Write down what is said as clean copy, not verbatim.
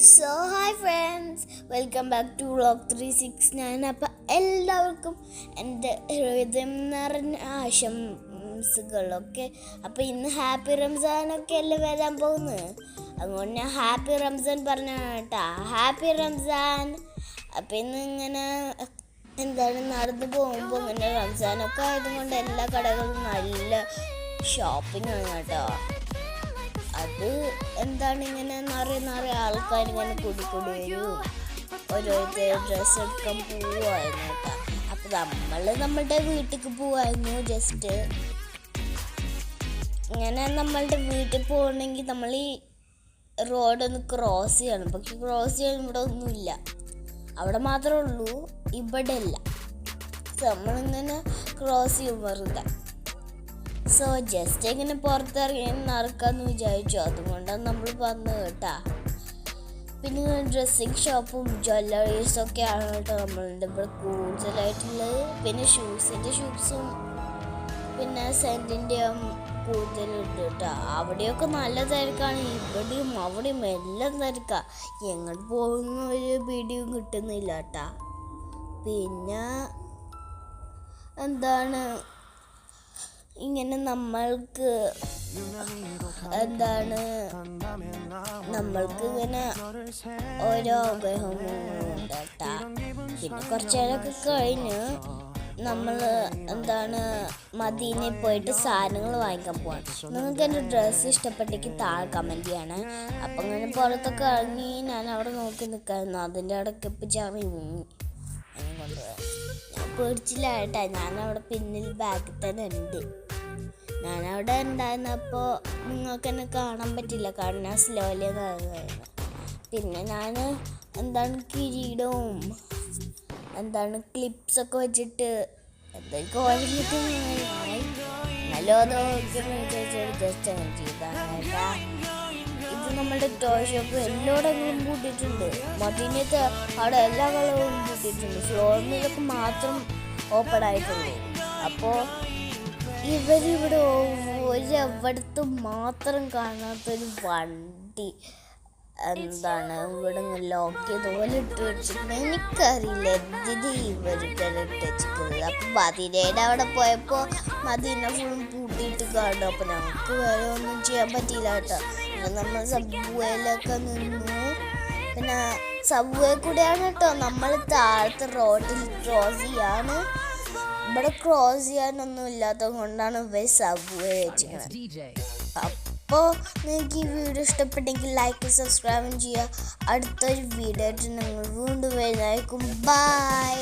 So hi friends, welcome back to vlog 369. അപ്പം എല്ലാവർക്കും എൻ്റെ ഹൃദയം നിറഞ്ഞ ആശംസകളൊക്കെ. അപ്പം ഇന്ന് ഹാപ്പി റംസാനൊക്കെ അല്ലേ വരാൻ പോകുന്നത്. അതുകൊണ്ട് ഞാൻ ഹാപ്പി റംസാൻ പറഞ്ഞ കേട്ടാ, ഹാപ്പി റംസാൻ. അപ്പം ഇന്ന് ഇങ്ങനെ നടന്നു പോകുമ്പോൾ ഇങ്ങനെ റംസാനൊക്കെ ആയതുകൊണ്ട് എല്ലാ കടകളും നല്ല ഷോപ്പിംഗ് ആണ് കേട്ടോ. അത് ഇങ്ങനെ നിറയെ ആൾക്കാർ ഇങ്ങനെ കൂടി വരും. ഓരോരുത്തർ ഡ്രസ്സ് എടുക്കാൻ പോവായിരുന്നു കേട്ടോ. അപ്പം നമ്മളുടെ വീട്ടിലേക്ക് പോവായിരുന്നു. ജസ്റ്റ് ഇങ്ങനെ നമ്മളുടെ വീട്ടിൽ പോകണമെങ്കിൽ നമ്മൾ ഈ റോഡൊന്ന് ക്രോസ് ചെയ്യണം. പക്ഷെ ക്രോസ് ചെയ്യാൻ ഇവിടെ ഒന്നുമില്ല, അവിടെ മാത്രമേ ഉള്ളൂ, ഇവിടെ അല്ല. നമ്മളിങ്ങനെ ക്രോസ് ചെയ്യും വെറുതെ. സോ ജസ്റ്റ് ഇങ്ങനെ പുറത്തിറങ്ങി നടക്കാമെന്ന് വിചാരിച്ചു. അതുകൊണ്ടാണ് നമ്മൾ വന്നത് കേട്ടാ. പിന്നെ ഡ്രസ്സിങ് ഷോപ്പും ജ്വല്ലറീസും ഒക്കെയാണ് കേട്ടോ നമ്മളുടെ ഇവിടെ കൂടുതലായിട്ടുള്ളത്. പിന്നെ ഷൂസും പിന്നെ സെൻറ്റിൻ്റെയും കൂടുതലുണ്ട് കേട്ടോ. അവിടെയൊക്കെ നല്ല തിരക്കാണ്. ഇവിടെയും അവിടെയും എല്ലാം തിരക്കാണ്. എങ്ങോട്ട് പോകുന്ന ഒരു പിടിയും കിട്ടുന്നില്ല കേട്ടാ. പിന്നെ ഇങ്ങനെ നമ്മൾക്ക് ഇങ്ങനെ ഓരോ ആഗ്രഹമുണ്ട് കേട്ടാ. പിന്നെ കുറച്ച് നേരമൊക്കെ കഴിഞ്ഞ് നമ്മൾ മദീനയിൽ പോയിട്ട് സാധനങ്ങൾ വാങ്ങിക്കാൻ പോവാണ്. നിങ്ങൾക്ക് എൻ്റെ ഡ്രസ്സ് ഇഷ്ടപ്പെട്ടെങ്കിൽ താഴെ കമൻറ്റ് ചെയ്യണേ. അപ്പം ഇങ്ങനെ പുറത്തൊക്കെ ഇറങ്ങി ഞാൻ അവിടെ നോക്കി നിൽക്കായിരുന്നു. അതിൻ്റെ ഇടയ്ക്ക് ഇപ്പം ചാറി കൊണ്ടുപോകാൻ ഞാൻ പേടിച്ചില്ല കേട്ടാ. ഞാനവിടെ പിന്നിൽ ബാക്കിൽ തന്നെ ഉണ്ട്. ഞാനവിടെ ഉണ്ടായിരുന്നപ്പോൾ നിങ്ങൾക്ക് എന്നെ കാണാൻ പറ്റില്ല, കാരണം ഞാൻ സ്ലോലി നടന്നായിരുന്നു. പിന്നെ ഞാൻ കിരീടവും ക്ലിപ്സൊക്കെ വെച്ചിട്ട് കോഴിഞ്ഞിട്ട് ജസ്റ്റ് അങ്ങനെ ചെയ്താണ് കേട്ടാ. ഇത് നമ്മുടെ ടോയ് ഷോപ്പ് എല്ലായിടങ്ങളും കൂട്ടിയിട്ടുണ്ട്. മദീനത്തെ അവിടെ എല്ലാ കളറും കൂട്ടിയിട്ടുണ്ട്. ഫ്ലോറിലൊക്കെ മാത്രം ഓപ്പൺ ആയിട്ടുള്ളൂ. അപ്പോൾ ഇവരിവിടെ ഒരിടത്തും മാത്രം കാണാത്തൊരു വണ്ടി ഇവിടെ ലോക്ക് ചെയ്തപോലെ ഇട്ട് വെച്ചിട്ടുണ്ട്. എനിക്കറിയില്ല എന്തിന് ഇവർക്ക് ഇട്ട് വെച്ചിട്ടുള്ളത്. അപ്പം മദീനയുടെ അവിടെ പോയപ്പോൾ മദീന ഫുള്ളും പൂട്ടിയിട്ട് കാണും. അപ്പം ഞങ്ങൾക്ക് വേറെ ഒന്നും ചെയ്യാൻ പറ്റിയില്ല കേട്ടോ. പിന്നെ നമ്മൾ സബ്വേയിലൊക്കെ നിന്നു. പിന്നെ സബ്വേ കൂടെയാണ് കേട്ടോ നമ്മൾ താഴത്തെ റോഡിൽ ക്രോസ് ചെയ്യാണ്. ഇവിടെ ക്രോസ് ചെയ്യാനൊന്നും ഇല്ലാത്തത് കൊണ്ടാണ് ഇവർ സബ്വേ വെച്ചിരിക്കുന്നത്. അപ്പോൾ നിങ്ങൾക്ക് ഈ വീഡിയോ ഇഷ്ടപ്പെട്ടെങ്കിൽ ലൈക്ക് സബ്സ്ക്രൈബും ചെയ്യുക. അടുത്തൊരു വീഡിയോ ആയിട്ട് നിങ്ങൾ വീണ്ടും വരുന്നതായിരിക്കും. ബൈ.